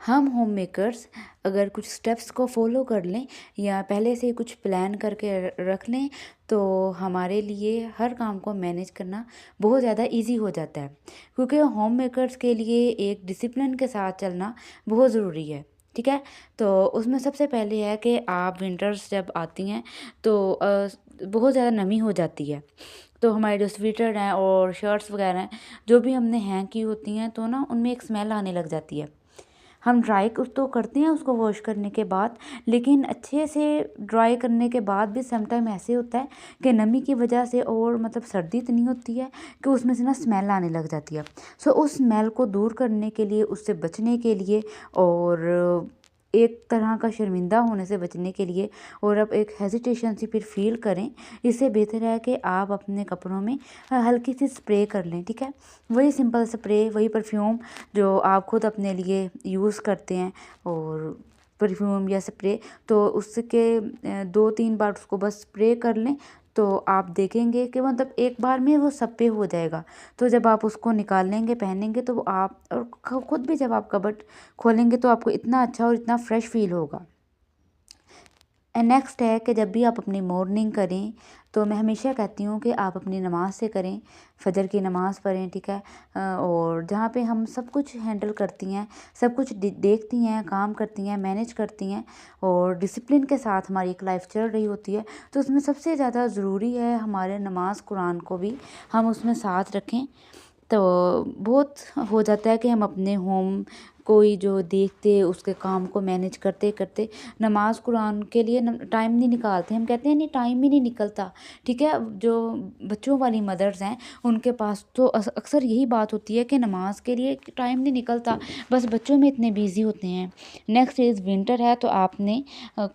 हम home makers अगर कुछ स्टेप्स को फॉलो कर लें या पहले से ही कुछ प्लान करके रख लें तो हमारे लिए हर काम को मैनेज करना बहुत ज़्यादा इजी हो जाता है, क्योंकि होम मेकर्स के लिए एक डिसिप्लिन के साथ चलना बहुत ज़रूरी है। ठीक है, तो उसमें सबसे पहले है कि आप विंटर्स जब आती हैं तो बहुत ज़्यादा नमी हो जाती है, तो हमारे जो स्वेटर हैं और शर्ट्स वगैरह हैं जो भी हमने हैंग की होती हैं तो ना उनमें एक स्मेल आने लग जाती है। हम ड्राई कुछ तो करते हैं उसको वॉश करने के बाद, लेकिन अच्छे से ड्राई करने के बाद भी सम टाइम ऐसे होता है कि नमी की वजह से और मतलब सर्दी इतनी होती है कि उसमें से ना स्मेल आने लग जाती है। सो उस स्मेल को दूर करने के लिए, उससे बचने के लिए और एक तरह का शर्मिंदा होने से बचने के लिए और अब एक हेजिटेशन सी फिर फील करें, इससे बेहतर है कि आप अपने कपड़ों में हल्की सी स्प्रे कर लें। ठीक है, वही सिंपल स्प्रे, वही परफ्यूम जो आप खुद अपने लिए यूज़ करते हैं, और परफ्यूम या स्प्रे तो उसके 2-3 बार उसको बस स्प्रे कर लें तो आप देखेंगे कि मतलब एक बार में वो सब पे हो जाएगा। तो जब आप उसको निकाल लेंगे, पहनेंगे तो आप और खुद भी जब आप कबर्ड खोलेंगे तो आपको इतना अच्छा और इतना फ्रेश फील होगा। एंड नेक्स्ट है कि जब भी आप अपनी मॉर्निंग करें तो मैं हमेशा कहती हूँ कि आप अपनी नमाज़ से करें, फजर की नमाज़ पढ़ें। ठीक है, और जहाँ पे हम सब कुछ हैंडल करती हैं, सब कुछ देखती हैं, काम करती हैं, मैनेज करती हैं और डिसिप्लिन के साथ हमारी एक लाइफ चल रही होती है, तो उसमें सबसे ज़्यादा ज़रूरी है हमारे नमाज कुरान को भी हम उसमें साथ रखें। तो बहुत हो जाता है कि हम अपने होम कोई जो देखते उसके काम को मैनेज करते करते नमाज कुरान के लिए टाइम नहीं निकालते। हम कहते हैं नहीं, टाइम ही नहीं निकलता। ठीक है, जो बच्चों वाली मदर्स हैं उनके पास तो अक्सर यही बात होती है कि नमाज के लिए टाइम नहीं निकलता, बस बच्चों में इतने बिजी होते हैं। नेक्स्ट इज़ विंटर है तो आपने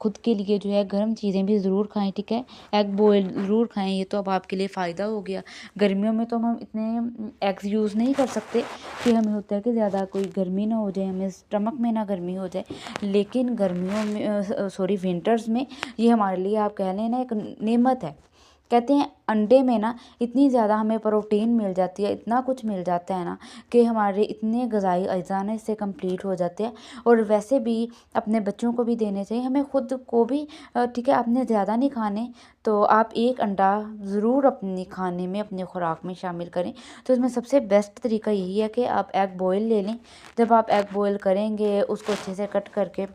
खुद के लिए जो है गर्म चीज़ें भी ज़रूर खाएं। ठीक है, एग बॉयल ज़रूर खाएं, ये तो अब आपके लिए फ़ायदा हो गया। गर्मियों में तो हम इतने एग्स यूज़ नहीं कर सकते कि हमें होता है कि ज़्यादा कोई गर्मी ना हो जाए, हमें स्टमक में ना गर्मी हो जाए, लेकिन गर्मियों में सॉरी विंटर्स में ये हमारे लिए आप कह लें ना एक नेमत है। कहते हैं अंडे में ना इतनी ज़्यादा हमें प्रोटीन मिल जाती है, इतना कुछ मिल जाता है ना कि हमारे इतने ग़िज़ाई अज़ा ना इससे कंप्लीट हो जाते हैं। और वैसे भी अपने बच्चों को भी देने चाहिए, हमें खुद को भी। ठीक है, आपने ज़्यादा नहीं खाने तो आप एक अंडा ज़रूर अपने खाने में, अपने खुराक में शामिल करें। तो इसमें सबसे बेस्ट तरीका यही है कि आप एग बॉयल ले लें। जब आप एग बॉयल करेंगे उसको अच्छे से कट करके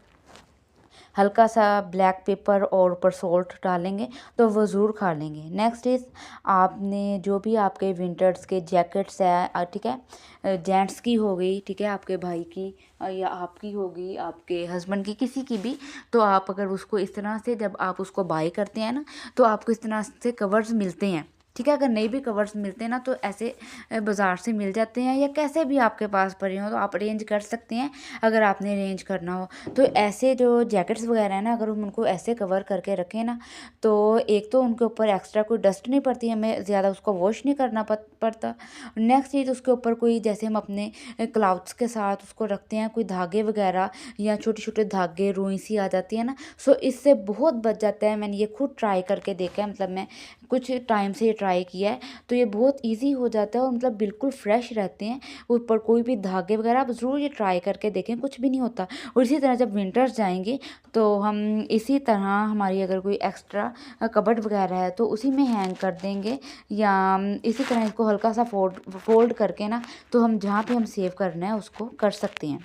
हल्का सा ब्लैक पेपर और ऊपर सॉल्ट डालेंगे तो वो ज़रूर खा लेंगे। नेक्स्ट इज़ आपने जो भी आपके विंटर्स के जैकेट्स है, ठीक है, जेंट्स की हो गई, ठीक है, आपके भाई की या आपकी होगी, आपके हस्बैंड की, किसी की भी, तो आप अगर उसको इस तरह से जब आप उसको बाय करते हैं ना तो आपको इस तरह से कवर्स मिलते हैं। ठीक है, अगर नहीं भी कवर्स मिलते हैं ना तो ऐसे बाज़ार से मिल जाते हैं, या कैसे भी आपके पास पड़े हों तो आप अरेंज कर सकते हैं अगर आपने अरेंज करना हो। तो ऐसे जो जैकेट्स वगैरह है ना, अगर हम उनको ऐसे कवर करके रखें ना तो एक तो उनके ऊपर एक्स्ट्रा कोई डस्ट नहीं पड़ती, हमें ज़्यादा उसको वॉश नहीं करना पड़ता। नेक्स्ट चीज़, उसके ऊपर कोई जैसे हम अपने क्लाउथ्स के साथ उसको रखते हैं, कोई धागे वगैरह या छोटे छोटे धागे, रुई सी आ जाती है ना, सो इससे बहुत बच जाता है। मैंने ये खुद ट्राई करके देखा है, मतलब मैं कुछ टाइम से ये ट्राई किया है, तो ये बहुत ईजी हो जाता है और मतलब बिल्कुल फ्रेश रहते हैं। ऊपर कोई भी धागे वगैरह, आप ज़रूर ये ट्राई करके देखें, कुछ भी नहीं होता। और इसी तरह जब विंटर्स जाएंगे तो हम इसी तरह हमारी अगर कोई एक्स्ट्रा कबर्ड वगैरह है तो उसी में हैंग कर देंगे, या इसी तरह इसको हल्का सा फोल्ड करके ना तो हम जहाँ पे हम सेव करना है उसको कर सकते हैं।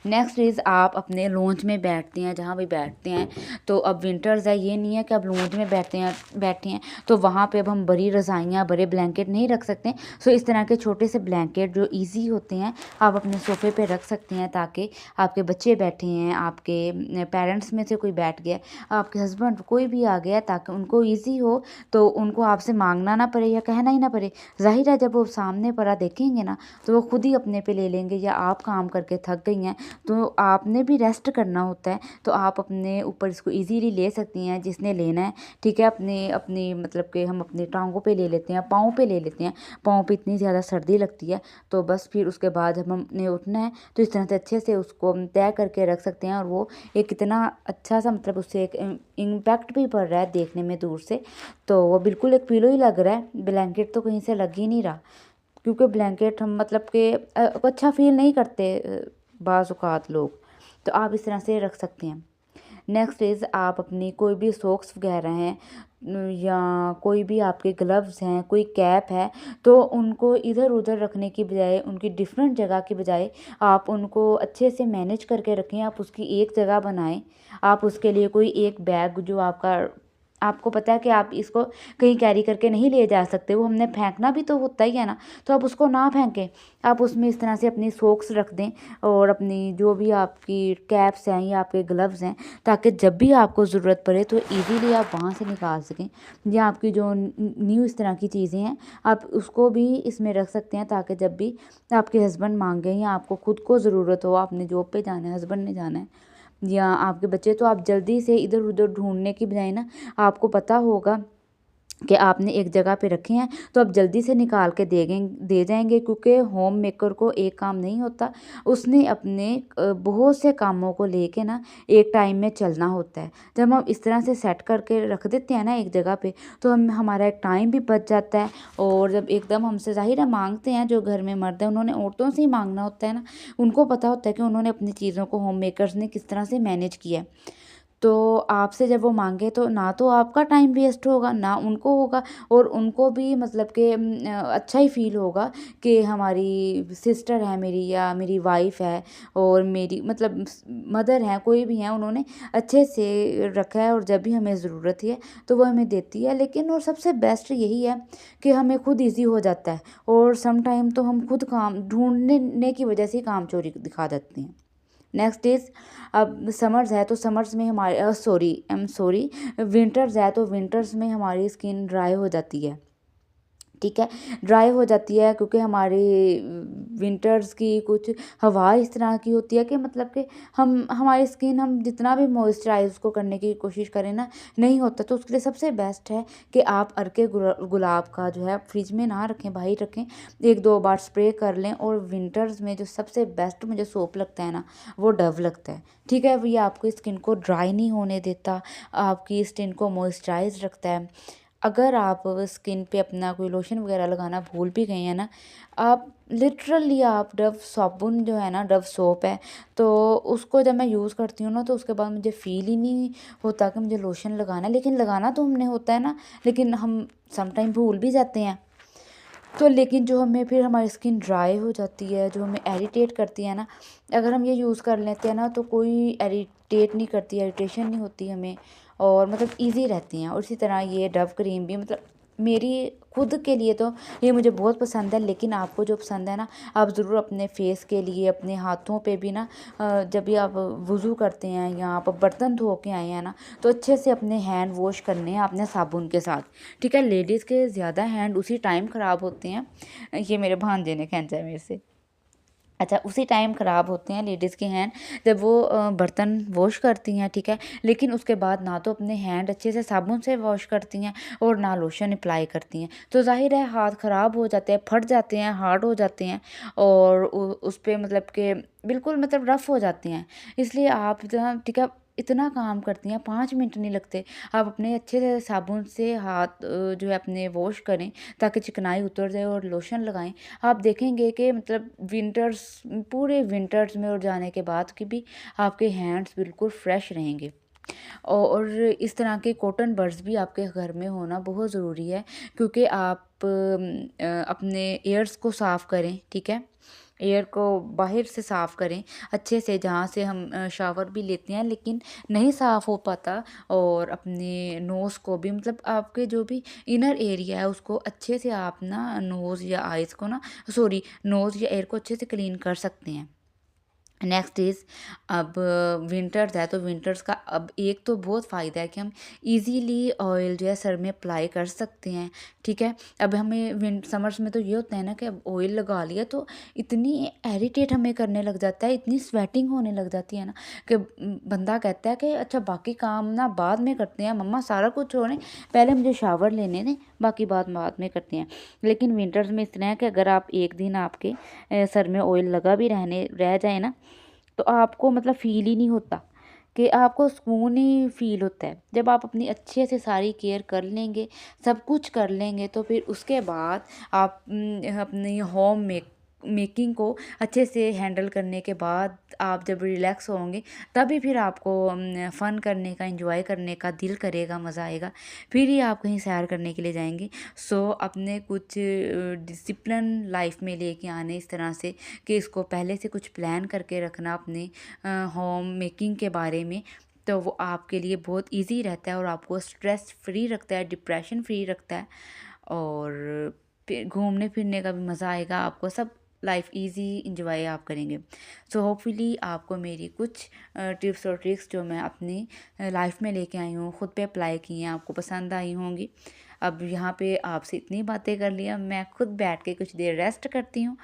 नेक्स्ट इज़ आप अपने लॉन्च में बैठते हैं, जहाँ भी बैठते हैं, तो अब विंटर्स है, ये नहीं है कि अब लॉन्च में बैठे हैं तो वहाँ पे अब हम बड़ी रज़ाइयाँ, बड़े ब्लैंकेट नहीं रख सकते। सो इस तरह के छोटे से ब्लैंकेट जो इजी होते हैं आप अपने सोफ़े पे रख सकते हैं, ताकि आपके बच्चे बैठे हैं, आपके पेरेंट्स में से कोई बैठ गया, आपके हस्बैंड कोई भी आ गया, ताकि उनको ईजी हो, तो उनको आपसे मांगना ना पड़े या कहना ही ना पड़े। ज़ाहिर है जब वो सामने पड़ा देखेंगे ना तो वो खुद ही अपने पे ले लेंगे, या आप काम करके थक गई हैं तो आपने भी रेस्ट करना होता है, तो आप अपने ऊपर इसको इजीली ले सकती हैं जिसने लेना है। ठीक है, अपने अपनी मतलब कि हम अपनी टांगों पे ले लेते हैं, पाँव पे ले लेते हैं, पाँव पे इतनी ज़्यादा सर्दी लगती है, तो बस फिर उसके बाद जब हमने उठना है तो इस तरह से अच्छे से उसको हम तय करके रख सकते हैं। और वो एक कितना अच्छा सा, मतलब उससे एक इम्पैक्ट भी पड़ रहा है देखने में दूर से, तो वो बिल्कुल एक पिलो ही लग रहा है, ब्लैंकेट तो कहीं से लग ही नहीं रहा, क्योंकि ब्लैंकेट हम मतलब कि अच्छा फील नहीं करते बाज़ औक़ात लोग। तो आप इस तरह से रख सकते हैं। नेक्स्ट इज़ आप अपनी कोई भी सॉक्स वगैरह हैं या कोई भी आपके ग्लव्स हैं, कोई कैप है, तो उनको इधर-उधर रखने की बजाय, उनकी डिफरेंट जगह की बजाय आप उनको अच्छे से मैनेज करके रखें। आप उसकी एक जगह बनाएँ। आप उसके लिए कोई एक बैग जो आपको पता है कि आप इसको कहीं कैरी करके नहीं ले जा सकते, वो हमने फेंकना भी तो होता ही है ना, तो आप उसको ना फेंकें। आप उसमें इस तरह से अपनी सॉक्स रख दें और अपनी जो भी आपकी कैप्स हैं या आपके ग्लव्स हैं, ताकि जब भी आपको ज़रूरत पड़े तो ईज़िली आप वहाँ से निकाल सकें। या आपकी जो न्यू इस तरह की चीज़ें हैं, आप उसको भी इसमें रख सकते हैं, ताकि जब भी आपके हस्बैंड मांगें या आपको खुद को ज़रूरत हो, आपने जॉब पे जाना है, हस्बैंड ने जाना है या आपके बच्चे, तो आप जल्दी से इधर-उधर ढूँढने की बजाय ना, आपको पता होगा कि आपने एक जगह पे रखे हैं, तो आप जल्दी से निकाल के दे जाएँगे, क्योंकि होम मेकर को एक काम नहीं होता, उसने अपने बहुत से कामों को लेके ना एक टाइम में चलना होता है। जब हम इस तरह से सेट करके रख देते हैं ना एक जगह पे, तो हमारा एक टाइम भी बच जाता है। और जब एकदम हमसे ज़ाहिर है माँगते हैं, जो घर में मर्द है उन्होंने औरतों से ही माँगना होता है ना, उनको पता होता है कि उन्होंने अपनी चीज़ों को होम मेकर्स ने किस तरह से मैनेज किया है। तो आपसे जब वो माँगे तो ना तो आपका टाइम वेस्ट होगा, ना उनको होगा, और उनको भी मतलब कि अच्छा ही फ़ील होगा कि हमारी सिस्टर है मेरी या मेरी वाइफ़ है और मेरी मतलब मदर हैं, कोई भी हैं, उन्होंने अच्छे से रखा है और जब भी हमें ज़रूरत है तो वो हमें देती है। लेकिन और सबसे बेस्ट यही है कि हमें खुद ईज़ी हो जाता है, और सम टाइम तो हम खुद काम ढूँढने की वजह से ही काम चोरी दिखा देते हैं। नेक्स्ट इज़, अब समर्स है तो समर्स में हमारे sorry I am sorry winters है तो विंटर्स में हमारी स्किन ड्राई हो जाती है। ठीक है, ड्राई हो जाती है क्योंकि हमारी विंटर्स की कुछ हवा इस तरह की होती है कि मतलब कि हमारी स्किन, हम जितना भी मॉइस्चराइज उसको करने की कोशिश करें ना, नहीं होता। तो उसके लिए सबसे बेस्ट है कि आप अर्के गुलाब का जो है फ्रिज में ना रखें, बाहर रखें, 1-2 बार स्प्रे कर लें। और विंटर्स में जो सबसे बेस्ट मुझे सोप लगता है ना, वो डव लगता है। ठीक है, ये आपकी स्किन को ड्राई नहीं होने देता, आपकी स्किन को मॉइस्चराइज रखता है। अगर आप स्किन पे अपना कोई लोशन वगैरह लगाना भूल भी गए हैं ना, आप लिटरली आप डव साबुन जो है ना, डव सोप है, तो उसको जब मैं यूज़ करती हूँ ना, तो उसके बाद मुझे फ़ील ही नहीं होता कि मुझे लोशन लगाना है। लेकिन लगाना तो हमने होता है ना, लेकिन हम सम टाइम भूल भी जाते हैं। तो लेकिन जो हमें फिर हमारी स्किन ड्राई हो जाती है, जो हमें इरिटेट करती है ना, अगर हम ये यूज़ कर लेते हैं ना, तो कोई इरिटेट नहीं करती, इरिटेशन नहीं होती हमें, और मतलब ईज़ी रहती हैं। और इसी तरह ये डव क्रीम भी, मतलब मेरी खुद के लिए तो ये मुझे बहुत पसंद है, लेकिन आपको जो पसंद है ना, आप ज़रूर अपने फेस के लिए, अपने हाथों पे भी ना, जब भी आप वज़ू करते हैं या आप बर्तन धो के आए हैं ना, तो अच्छे से अपने हैंड वॉश करने हैं आपने साबुन के साथ। ठीक है, लेडीज़ के ज़्यादा हैंड उसी टाइम ख़राब होते हैं। ये मेरे भांजे ने खींचा है मेरे से। अच्छा, उसी टाइम ख़राब होते हैं लेडीज़ के हैंड, जब वो बर्तन वॉश करती हैं। ठीक है, लेकिन उसके बाद ना तो अपने हैंड अच्छे से साबुन से वॉश करती हैं और ना लोशन अप्लाई करती हैं, तो ज़ाहिर है हाथ ख़राब हो जाते हैं, फट जाते हैं, हार्ड हो जाते हैं, और उस पे मतलब कि बिल्कुल मतलब रफ़ हो जाते हैं। इसलिए आप जहाँ, ठीक है, इतना काम करती हैं, 5 मिनट नहीं लगते, आप अपने अच्छे से साबुन से हाथ जो है अपने वॉश करें, ताकि चिकनाई उतर जाए, और लोशन लगाएं। आप देखेंगे कि मतलब पूरे विंटर्स में और जाने के बाद की भी आपके हैंड्स बिल्कुल फ्रेश रहेंगे। और इस तरह के कॉटन बड्स भी आपके घर में होना बहुत ज़रूरी है, क्योंकि आप अपने एयर्स को साफ़ करें। ठीक है, एयर को बाहर से साफ़ करें अच्छे से, जहाँ से हम शावर भी लेते हैं लेकिन नहीं साफ़ हो पाता, और अपने नोज़ को भी, मतलब आपके जो भी इनर एरिया है उसको अच्छे से आप ना नोज़ या आइज़ को ना, सॉरी, नोज़ या एयर को अच्छे से क्लीन कर सकते हैं। नेक्स्ट इज़, अब विंटर्स है तो विंटर्स का अब एक तो बहुत फ़ायदा है कि हम इजीली ऑयल जो है सर में अप्लाई कर सकते हैं। ठीक है, अब हमें समर्स में तो ये होता है ना कि अब ऑयल लगा लिया तो इतनी इरिटेट हमें करने लग जाता है, इतनी स्वेटिंग होने लग जाती है ना, कि बंदा कहता है कि अच्छा बाकी काम ना बाद में करते हैं, मम्मा सारा कुछ छोड़ें, पहले मुझे शावर लेने दें, बाकी बात बाद में करते हैं। लेकिन विंटर्स में इस तरह है कि अगर आप एक दिन आपके सर में ऑयल लगा भी रह जाए ना, तो आपको मतलब फ़ील ही नहीं होता, कि आपको सुकून ही फ़ील होता है। जब आप अपनी अच्छे से सारी केयर कर लेंगे, सब कुछ कर लेंगे, तो फिर उसके बाद आप अपनी मेकिंग को अच्छे से हैंडल करने के बाद आप जब रिलैक्स होंगे, तभी फिर आपको फ़न करने का, एन्जॉय करने का दिल करेगा, मज़ा आएगा। फिर ही आप कहीं सैर करने के लिए जाएँगे। सो अपने कुछ डिसिप्लिन लाइफ़ में लेके आने इस तरह से कि इसको पहले से कुछ प्लान करके रखना अपने होम मेकिंग के बारे में, तो वो आपके लिए बहुत ईज़ी रहता है और आपको स्ट्रेस फ्री रखता है, डिप्रेशन फ्री रखता है और फिर घूमने-फिरने का भी मज़ा आएगा आपको, सब लाइफ ईज़ी एन्जॉय आप करेंगे। सो होपफुली आपको मेरी कुछ टिप्स और ट्रिक्स जो मैं अपनी लाइफ में लेके आई हूँ, खुद पे अप्लाई की हैं, आपको पसंद आई होंगी। अब यहाँ पे आपसे इतनी बातें कर ली, अब मैं खुद बैठ के कुछ देर रेस्ट करती हूँ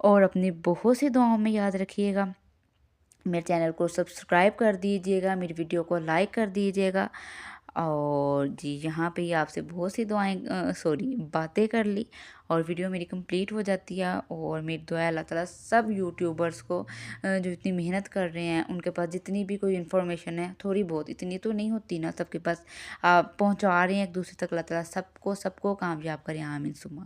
और अपनी बहुत सी दुआओं में याद रखिएगा। मेरे चैनल को सब्सक्राइब कर दीजिएगा, मेरी वीडियो को लाइक कर दीजिएगा और जी यहाँ पे ही आपसे बहुत सी सॉरी बातें कर ली और वीडियो मेरी कंप्लीट हो जाती है और मेरी दुआ है अल्लाह ताला सब यूट्यूबर्स को जो इतनी मेहनत कर रहे हैं उनके पास जितनी भी कोई इन्फॉर्मेशन है, थोड़ी बहुत, इतनी तो नहीं होती ना सबके पास, आप पहुँचा रहे हैं एक दूसरे तक, अल्लाह ताला सबको सबको कामयाब करें, आमीन सुम्मा।